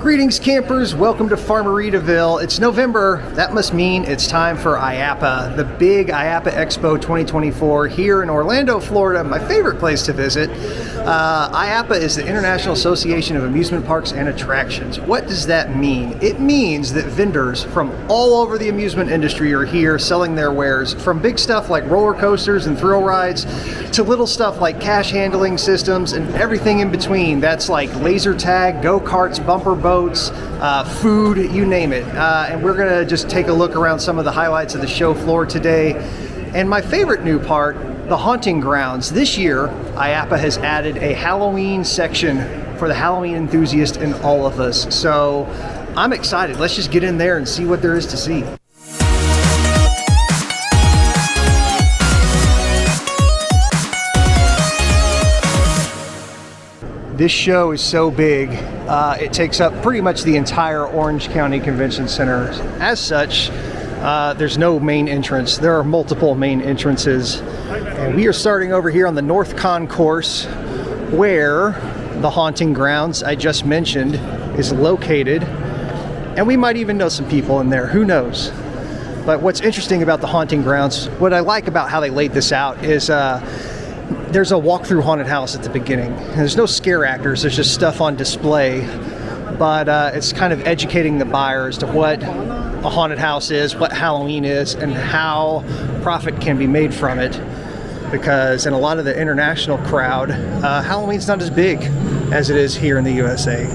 Greetings campers, welcome to Farmeritaville. It's November, that must mean it's time for IAAPA, the big IAAPA Expo 2024 here in Orlando, Florida, my favorite place to visit. IAAPA is the International Association of Amusement Parks and Attractions. What does that mean? It means that vendors from all over the amusement industry are here selling their wares, from big stuff like roller coasters and thrill rides to little stuff like cash handling systems and everything in between. That's like laser tag, go-karts, bumper boats, food, you name it. And we're gonna just take a look around some of the highlights of the show floor today. And my favorite new part, the haunting grounds. This year, IAAPA has added a Halloween section for the Halloween enthusiast in all of us. So I'm excited. Let's just get in there and see what there is to see. This show is so big, it takes up pretty much the entire Orange County Convention Center. As such, there's no main entrance. There are multiple main entrances. And we are starting over here on the North Concourse, where the haunting grounds I just mentioned is located. And we might even know some people in there, who knows? But what's interesting about the haunting grounds, what I like about how they laid this out is there's a walk-through haunted house at the beginning. There's no scare actors, there's just stuff on display. But it's kind of educating the buyer as to what a haunted house is, what Halloween is, and how profit can be made from it. Because in a lot of the international crowd, Halloween's not as big as it is here in the USA.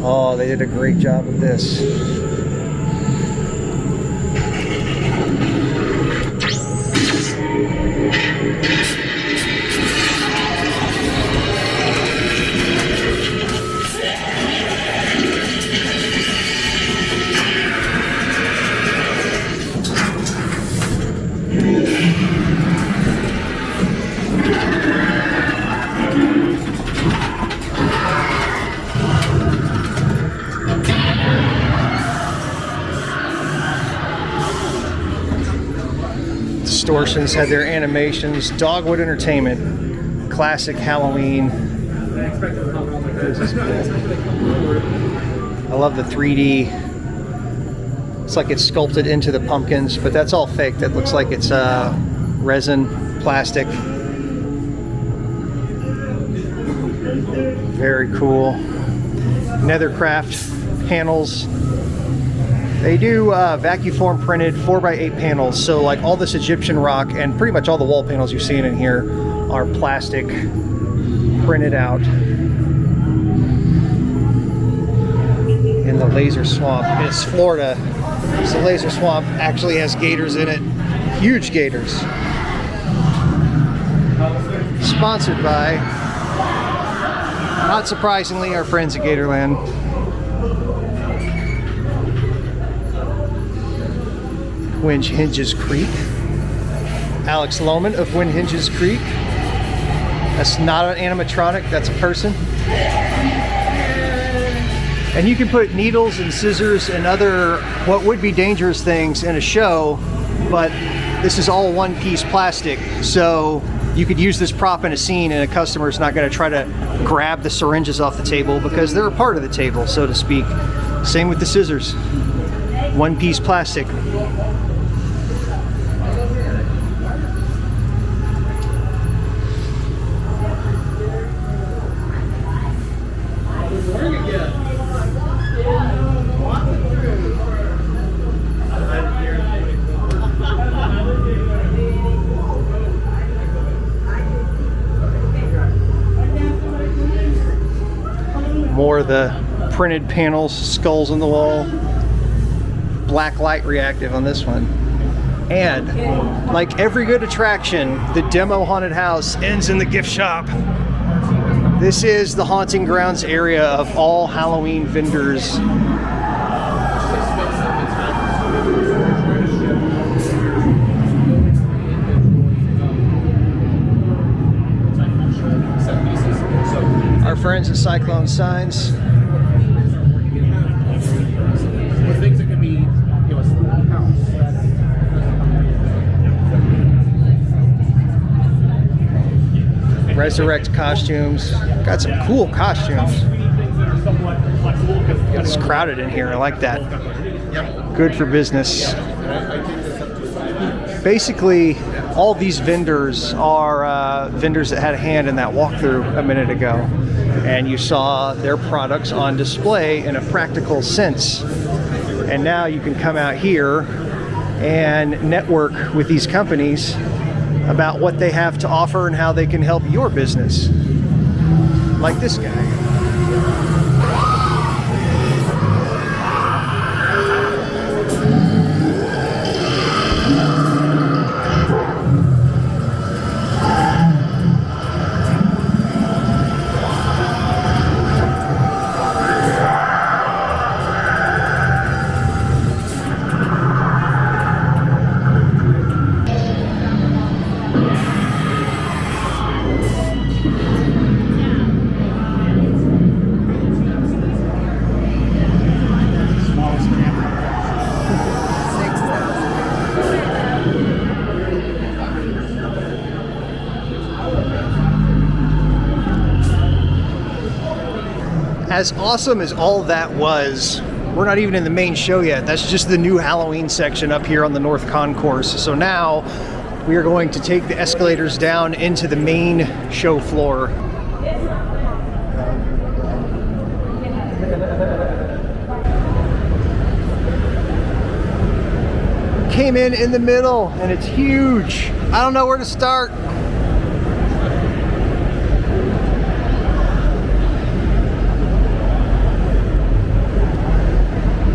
Oh, they did a great job of this. Distortions had their animations. Dogwood Entertainment, classic Halloween. I love the 3D. It's like it's sculpted into the pumpkins, but that's all fake. That looks like it's resin, plastic. Very cool. Nethercraft panels. They do vacuum printed 4x8 panels, so like all this Egyptian rock and pretty much all the wall panels you're seeing in here are plastic printed out in the laser swamp. It's Florida, so the laser swamp actually has gators in it, huge gators. Sponsored by, not surprisingly, our friends at Gatorland. Winch Hinges Creek. Alex Lohman of Wind Hinges Creek. That's not an animatronic, that's a person. And you can put needles and scissors and other what would be dangerous things in a show, but this is all one-piece plastic, so you could use this prop in a scene and a customer's not going to try to grab the syringes off the table because they're a part of the table, so to speak. Same with the scissors. One-piece plastic. More of the printed panels, skulls on the wall. Black light reactive on this one. And like every good attraction, the demo haunted house ends in the gift shop. This is the haunting grounds area of all Halloween vendors. Our friends at Cyclone Signs. Things that could be, a small house. Resurrect costumes. Got some cool costumes. It's crowded in here. I like that. Good for business. Basically, all these vendors are vendors that had a hand in that walkthrough a minute ago. And you saw their products on display in a practical sense. And now you can come out here and network with these companies about what they have to offer and how they can help your business. Like this guy. As awesome as all that was, we're not even in the main show yet. That's just the new Halloween section up here on the North Concourse. So now we are going to take the escalators down into the main show floor. Came in the middle and it's huge. I don't know where to start.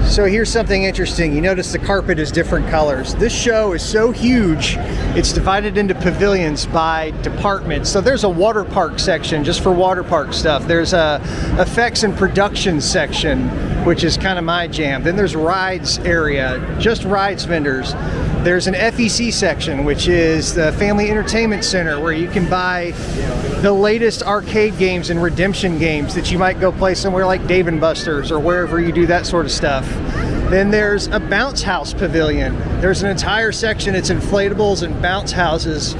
So here's something interesting. You notice the carpet is different colors. This show is so huge, it's divided into pavilions by department. So there's a water park section just for water park stuff. There's a effects and production section, which is kind of my jam. Then there's rides area, just rides vendors. There's an FEC section, which is the Family Entertainment Center, where you can buy the latest arcade games and redemption games that you might go play somewhere like Dave & Buster's or wherever you do that sort of stuff. Then there's a bounce house pavilion. There's an entire section, it's inflatables and bounce houses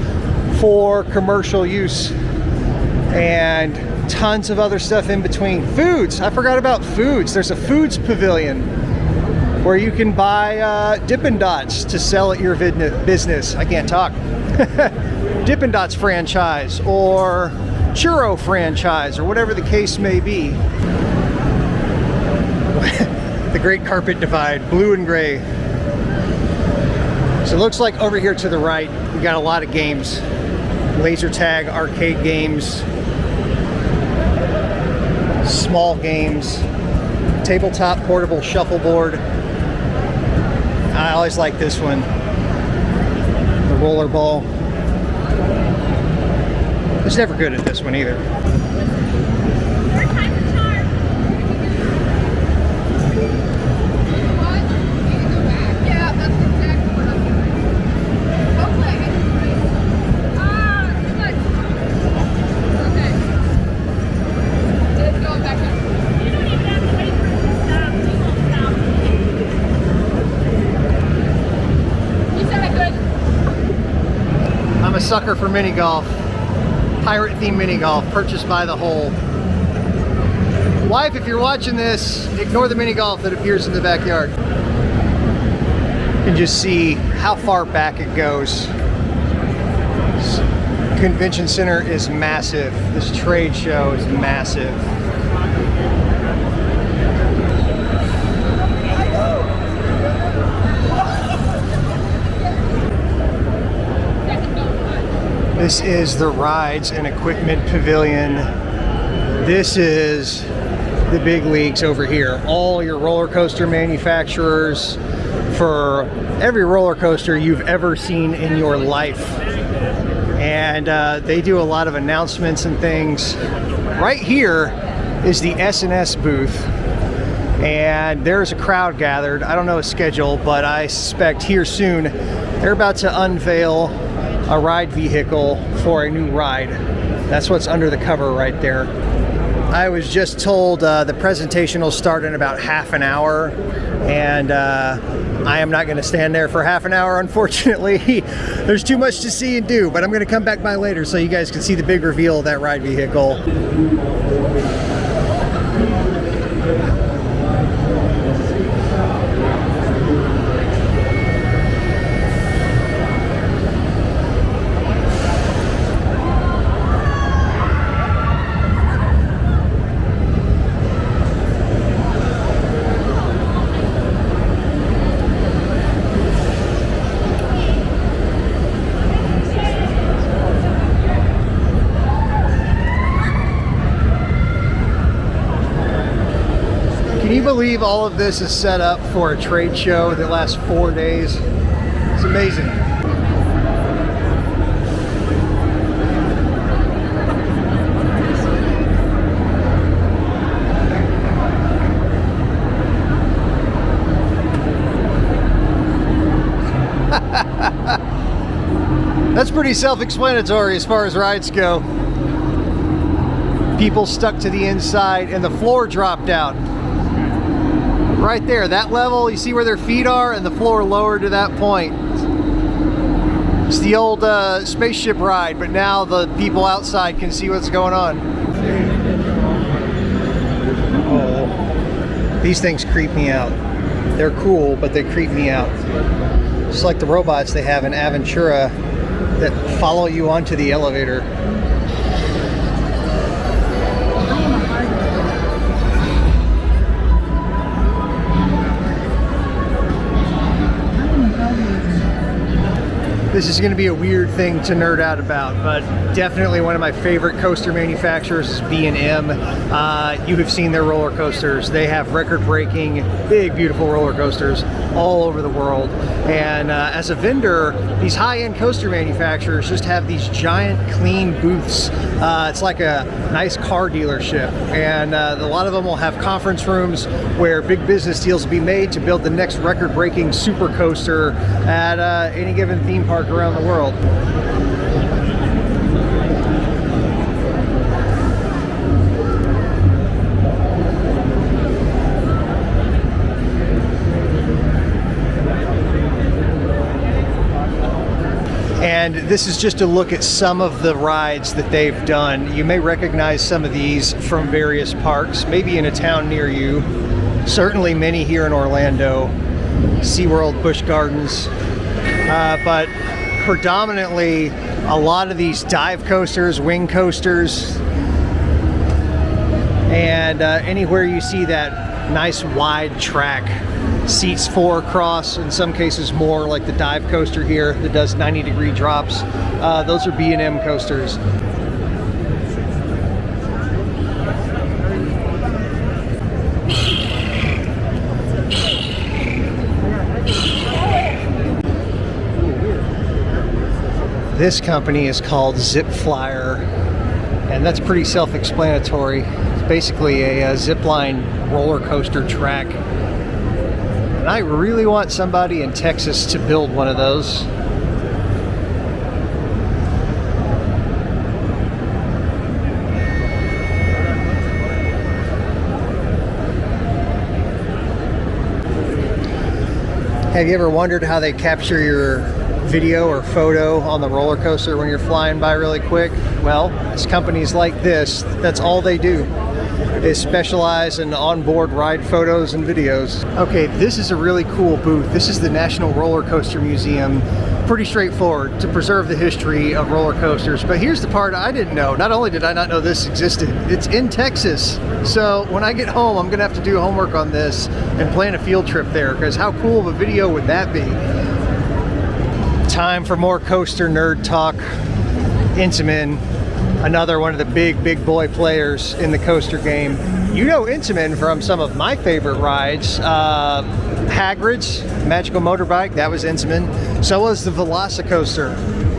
for commercial use. And tons of other stuff in between. Foods, I forgot about foods. There's a foods pavilion where you can buy Dippin' Dots to sell at your business. I can't talk. Dippin' Dots franchise or churro franchise or whatever the case may be. The great carpet divide, blue and gray. So it looks like over here to the right, we got a lot of games. Laser tag, arcade games, small games, tabletop portable shuffleboard. I always like this one, the roller ball. I was never good at this one either. Sucker for mini golf, pirate themed mini golf, purchased by the hole. Wife, if you're watching this, ignore the mini golf that appears in the backyard. You can just see how far back it goes. This convention center is massive. This trade show is massive. This is the Rides and Equipment Pavilion. This is the big leagues over here. All your roller coaster manufacturers for every roller coaster you've ever seen in your life. And they do a lot of announcements and things. Right here is the S&S booth. And there's a crowd gathered. I don't know a schedule, but I suspect here soon they're about to unveil a ride vehicle for a new ride. That's what's under the cover right there. I was just told the presentation will start in about half an hour, and I am not going to stand there for half an hour, unfortunately. There's too much to see and do, but I'm going to come back by later so you guys can see the big reveal of that ride vehicle. Can you believe all of this is set up for a trade show that lasts 4 days? It's amazing. That's pretty self-explanatory as far as rides go. People stuck to the inside and the floor dropped out. Right there, that level, you see where their feet are, and the floor lowered to that point. It's the old spaceship ride, but now the people outside can see what's going on. Oh, these things creep me out. They're cool, but they creep me out. Just like the robots they have in Aventura that follow you onto the elevator. This is going to be a weird thing to nerd out about, but definitely one of my favorite coaster manufacturers is B&M. You have seen their roller coasters. They have record-breaking, big, beautiful roller coasters all over the world. And as a vendor, these high-end coaster manufacturers just have these giant, clean booths. It's like a nice car dealership, and a lot of them will have conference rooms where big business deals will be made to build the next record-breaking super coaster at any given theme park around the world. And this is just a look at some of the rides that they've done. You may recognize some of these from various parks, maybe in a town near you. Certainly many here in Orlando, SeaWorld, Busch Gardens, but predominantly a lot of these dive coasters, wing coasters, and anywhere you see that nice wide track, seats 4 across, in some cases more, like the dive coaster here that does 90-degree drops. Those are B&M coasters. This company is called Zip Flyer, and that's pretty self-explanatory. It's basically a zipline roller coaster track. And I really want somebody in Texas to build one of those. Have you ever wondered how they capture your video or photo on the roller coaster when you're flying by really quick? Well, it's companies like this, that's all they do, is specialize in onboard ride photos and videos. Okay, this is a really cool booth. This is the National Roller Coaster Museum. Pretty straightforward to preserve the history of roller coasters. But here's the part I didn't know. Not only did I not know this existed, it's in Texas. So when I get home, I'm gonna have to do homework on this and plan a field trip there, because how cool of a video would that be? Time for more coaster nerd talk. Intamin, another one of the big boy players in the coaster game. You know Intamin from some of my favorite rides. Hagrid's Magical Motorbike, that was Intamin. So was the Velocicoaster.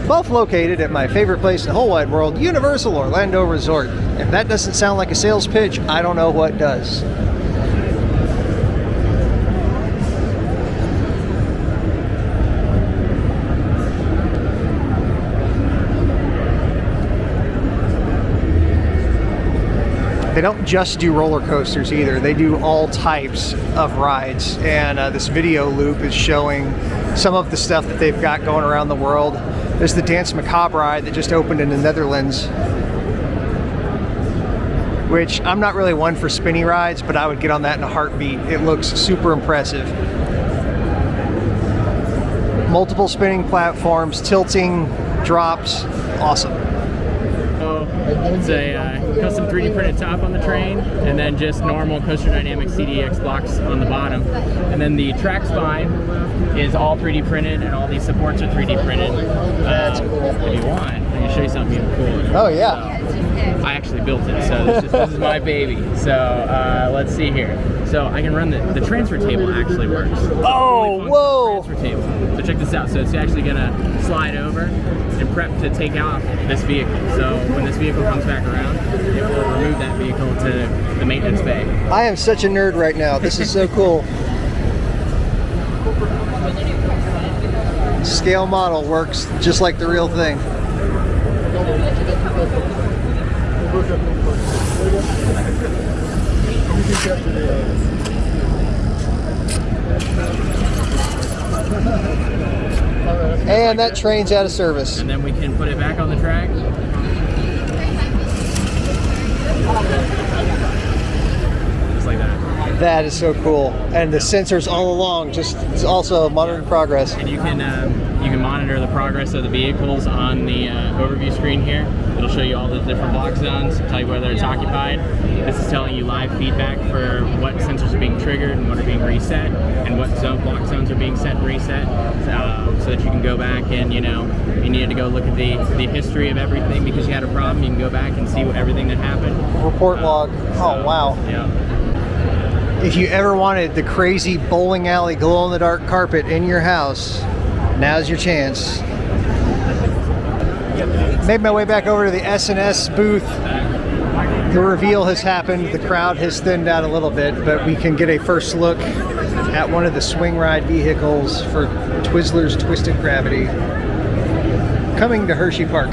Both located at my favorite place in the whole wide world, Universal Orlando Resort. If that doesn't sound like a sales pitch, I don't know what does. They don't just do roller coasters either. They do all types of rides. And this video loop is showing some of the stuff that they've got going around the world. There's the Dance Macabre ride that just opened in the Netherlands, which I'm not really one for spinny rides, but I would get on that in a heartbeat. It looks super impressive. Multiple spinning platforms, tilting, drops, awesome. It's a custom 3D printed top on the train, and then just normal Coaster Dynamics CDX blocks on the bottom. And then the track spine is all 3D printed, and all these supports are 3D printed. That's cool. If you want, I can show you something even cooler. Oh yeah. So, I actually built it, so this is my baby. So let's see here. So I can run the transfer table actually works. Oh, whoa! Transfer table. So check this out. So it's actually gonna slide over and prep to take off this vehicle. So when this vehicle comes back around, it will remove that vehicle to the maintenance bay. I am such a nerd right now. This is so cool. Scale model works just like the real thing. And that train's out of service. And then we can put it back on the track. Just like that. That is so cool. And the sensors all along, just it's also monitoring progress. And you can monitor the progress of the vehicles on the overview screen here. It'll show you all the different block zones, tell you whether it's occupied. This is telling you live feedback for what sensors are being triggered and what are being reset, and what block zones are being set and reset, so that you can go back and, you needed to go look at the history of everything because you had a problem, you can go back and see everything that happened. Report log. Oh, wow. Yeah. If you ever wanted the crazy bowling alley glow-in-the-dark carpet in your house, now's your chance. Made my way back over to the S&S booth. The reveal has happened. The crowd has thinned out a little bit, but we can get a first look at one of the swing ride vehicles for Twizzlers Twisted Gravity, coming to Hershey Park.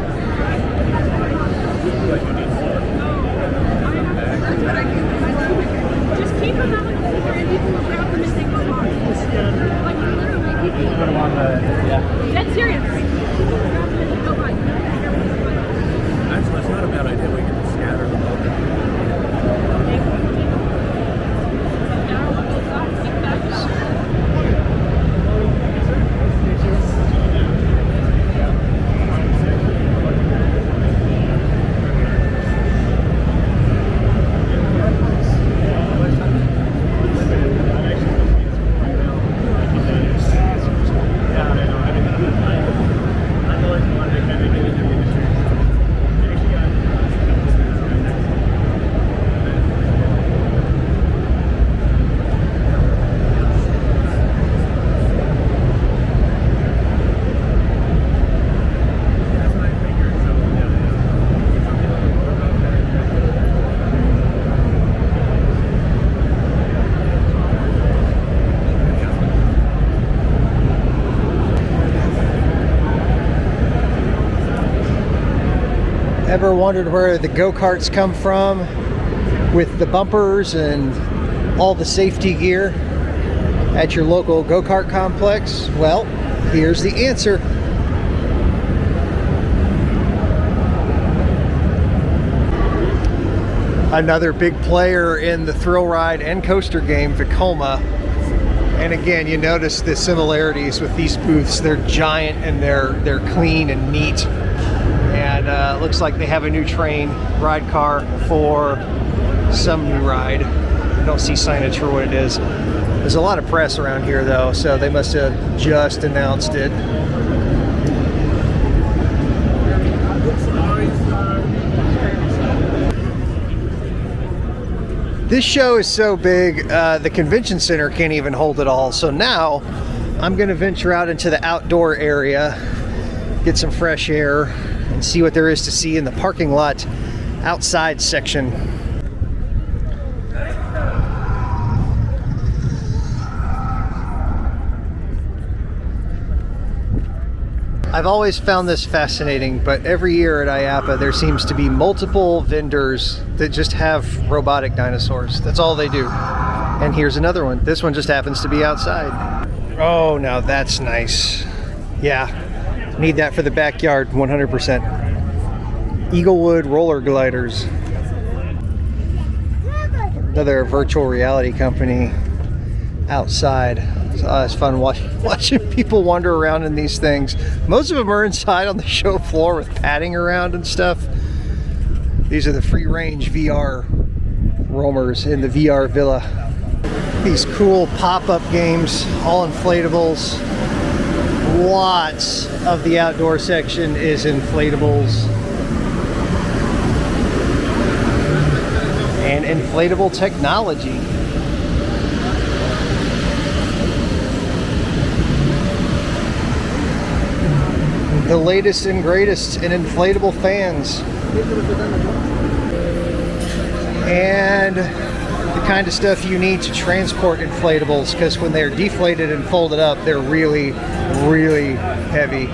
That's serious. Actually, it's not a bad idea. We can scatter them Ever wondered where the go-karts come from with the bumpers and all the safety gear at your local go-kart complex? Well, here's the answer. Another big player in the thrill ride and coaster game, Vekoma. And again, you notice the similarities with these booths. They're giant and they're clean and neat. And looks like they have a new train ride car for some new ride. I don't see signage for what it is. There's a lot of press around here though, so they must have just announced it. This show is so big, the convention center can't even hold it all. So now I'm gonna venture out into the outdoor area, get some fresh air, and see what there is to see in the parking lot outside section. I've always found this fascinating, but every year at IAAPA there seems to be multiple vendors that just have robotic dinosaurs. That's all they do. And here's another one. This one just happens to be outside. Oh, now that's nice. Yeah, need that for the backyard, 100%. Eaglewood roller gliders. Another virtual reality company outside. So it's fun watching people wander around in these things. Most of them are inside on the show floor with padding around and stuff. These are the free range VR roamers in the VR Villa. These cool pop-up games, all inflatables. Lots of the outdoor section is inflatables. And inflatable technology. The latest and greatest in inflatable fans. And the kind of stuff you need to transport inflatables, because when they're deflated and folded up, they're really, really heavy.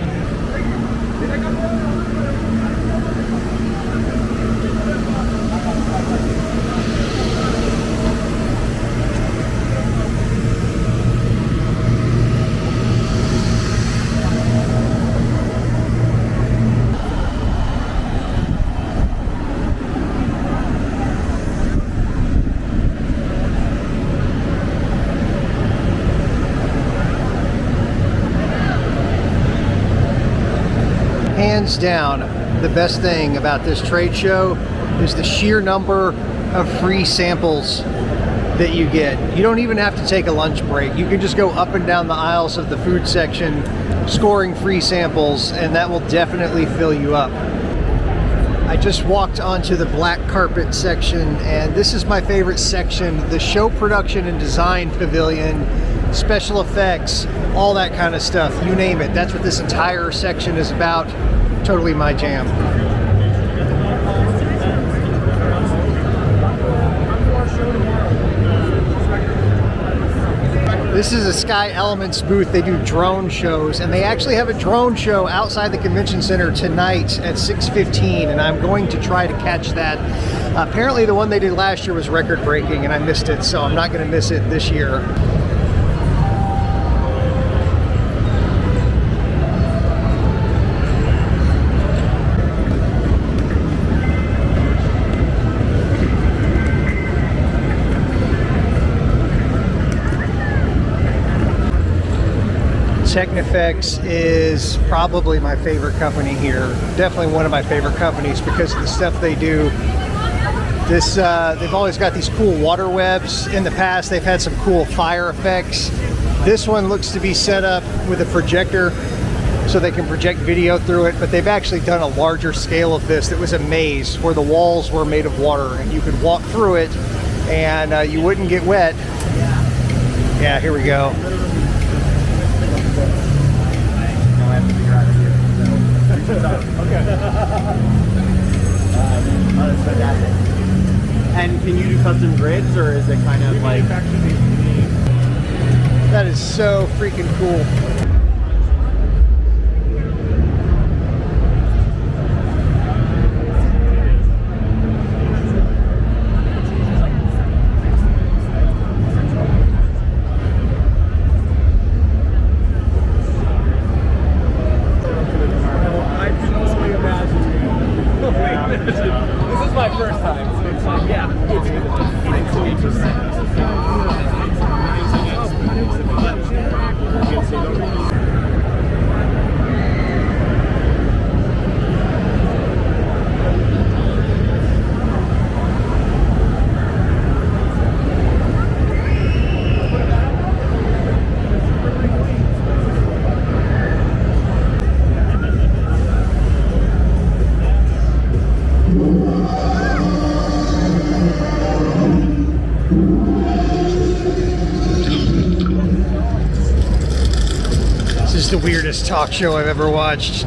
Hands down, the best thing about this trade show is the sheer number of free samples that you get. You don't even have to take a lunch break. You can just go up and down the aisles of the food section scoring free samples, and that will definitely fill you up. I just walked onto the black carpet section, and this is my favorite section, the show production and design pavilion, special effects, all that kind of stuff, you name it. That's what this entire section is about. Totally my jam. This is a Sky Elements booth. They do drone shows, and they actually have a drone show outside the convention center tonight at 6:15, and I'm going to try to catch that. Apparently the one they did last year was record breaking and I missed it, so I'm not going to miss it this year. Technifex is probably my favorite company here. Definitely one of my favorite companies because of the stuff they do. They've always got these cool water webs. In the past, they've had some cool fire effects. This one looks to be set up with a projector so they can project video through it, but they've actually done a larger scale of this that was a maze where the walls were made of water and you could walk through it and you wouldn't get wet. Yeah, here we go. And can you do custom grids, or is it kind of like... That is so freaking cool. This is my first time, so it's like, yeah, it's so interesting. The weirdest talk show I've ever watched.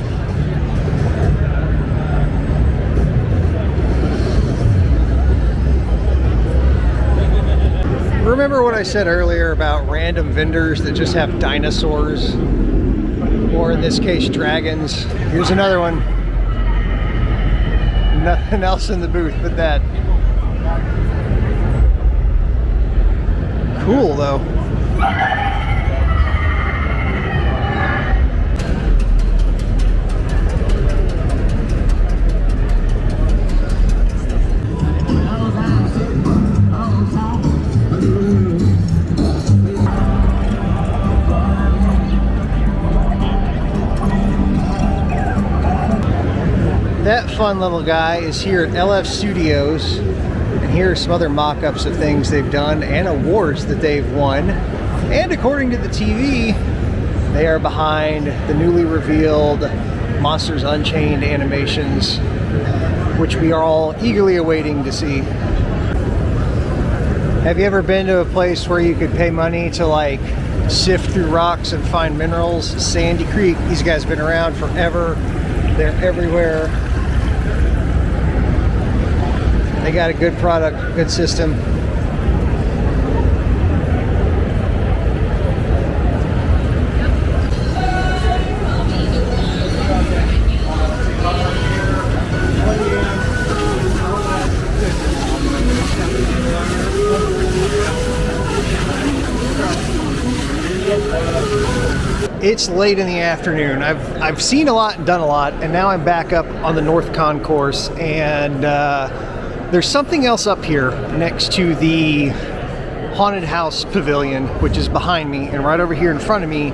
Remember what I said earlier about random vendors that just have dinosaurs? or in this case, dragons. Here's another one. Nothing else in the booth but that. Cool though. That fun little guy is here at LF Studios, and here are some other mock-ups of things they've done and awards that they've won. And according to the TV, they are behind the newly revealed Monsters Unchained animations, which we are all eagerly awaiting to see. Have you ever been to a place where you could pay money to like sift through rocks and find minerals? Sandy Creek. These guys have been around forever. They're everywhere. They got a good product, good system. It's late in the afternoon. I've seen a lot and done a lot, and now I'm back up on the North Concourse, and there's something else up here next to the Haunted House Pavilion, which is behind me, and right over here in front of me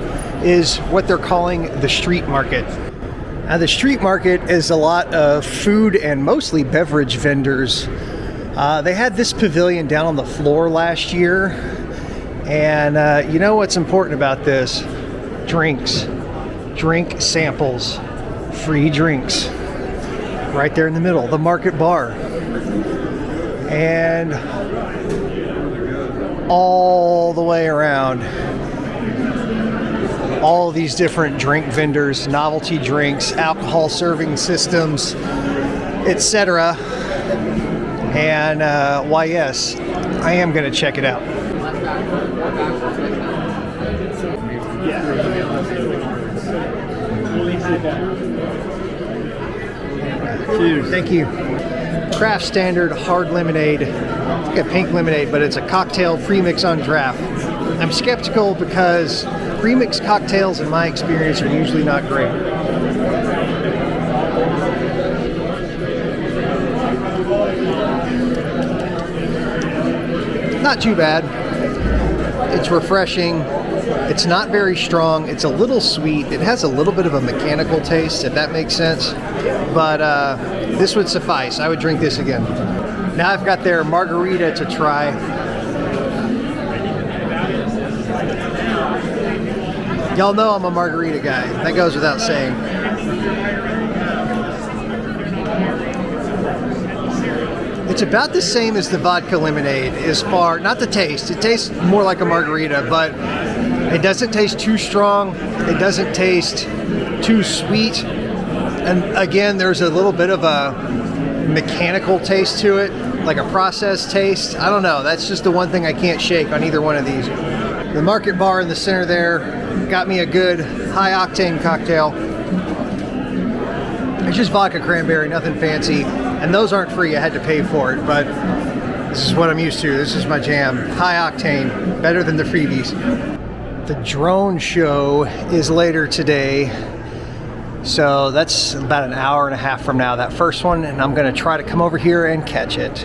is what they're calling the street market. Now, the street market is a lot of food and mostly beverage vendors. They had this pavilion down on the floor last year, and you know what's important about this? Drinks, drink samples, free drinks, right there in the middle, the market bar. And all the way around, all of these different drink vendors, novelty drinks, alcohol serving systems, etc. And why, yes, I am going to check it out. Cheers. Thank you. Craft standard hard lemonade. It's like a pink lemonade, but it's a cocktail premix on draft. I'm skeptical because premix cocktails, in my experience, are usually not great. Not too bad. It's refreshing. It's not very strong. It's a little sweet. It has a little bit of a mechanical taste, if that makes sense. But this would suffice. I would drink this again. Now I've got their margarita to try. Y'all know I'm a margarita guy. That goes without saying. It's about the same as the vodka lemonade as far, not the taste. It tastes more like a margarita, but it doesn't taste too strong. It doesn't taste too sweet. And again, there's a little bit of a mechanical taste to it, like a processed taste. I don't know. That's just the one thing I can't shake on either one of these. The market bar in the center there got me a good high octane cocktail. It's just vodka cranberry, nothing fancy. And those aren't free. I had to pay for it, but this is what I'm used to. This is my jam. High octane, better than the freebies. The drone show is later today, so that's about an hour and a half from now, that first one, and I'm going to try to come over here and catch it.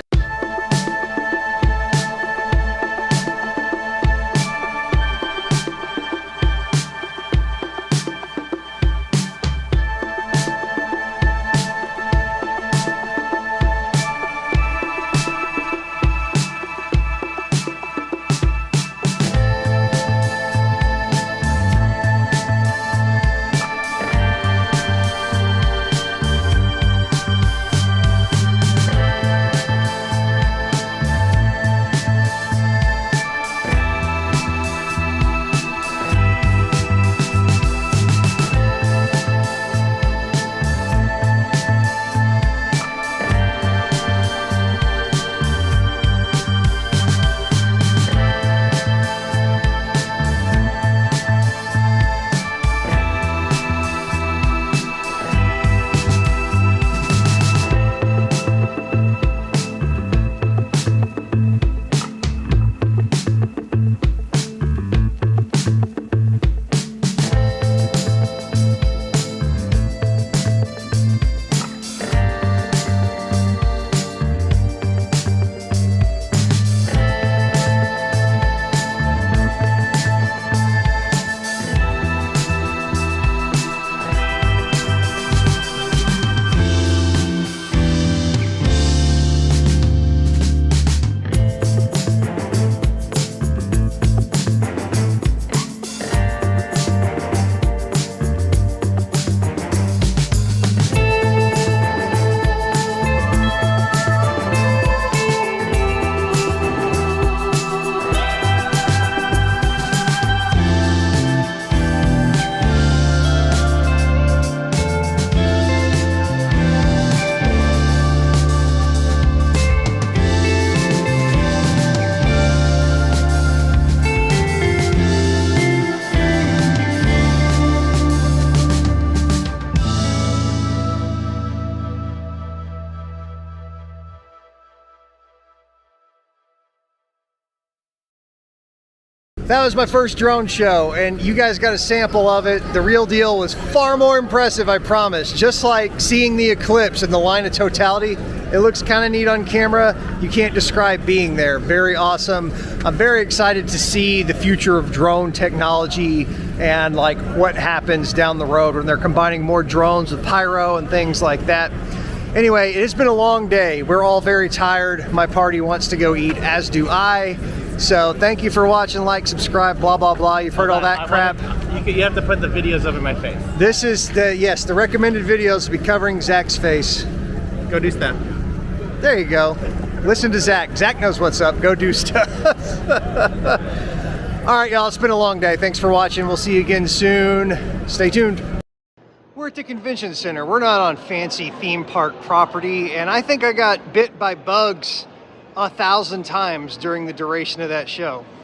That was my first drone show, and you guys got a sample of it. The real deal was far more impressive, I promise. Just like seeing the eclipse in the line of totality, it looks kind of neat on camera. You can't describe being there. Very awesome. I'm very excited to see the future of drone technology and like what happens down the road when they're combining more drones with pyro and things like that. Anyway, it has been a long day. We're all very tired. My party wants to go eat, as do I. So thank you for watching, like, subscribe, blah, blah, blah. You've heard all that crap. You have to put the videos up in my face. This is the recommended videos will be covering Zach's face. Go do stuff. There you go. Listen to Zach. Zach knows what's up. Go do stuff. All right, y'all, it's been a long day. Thanks for watching. We'll see you again soon. Stay tuned. We're at the convention center. We're not on fancy theme park property, and I think I got bit by bugs 1,000 times during the duration of that show.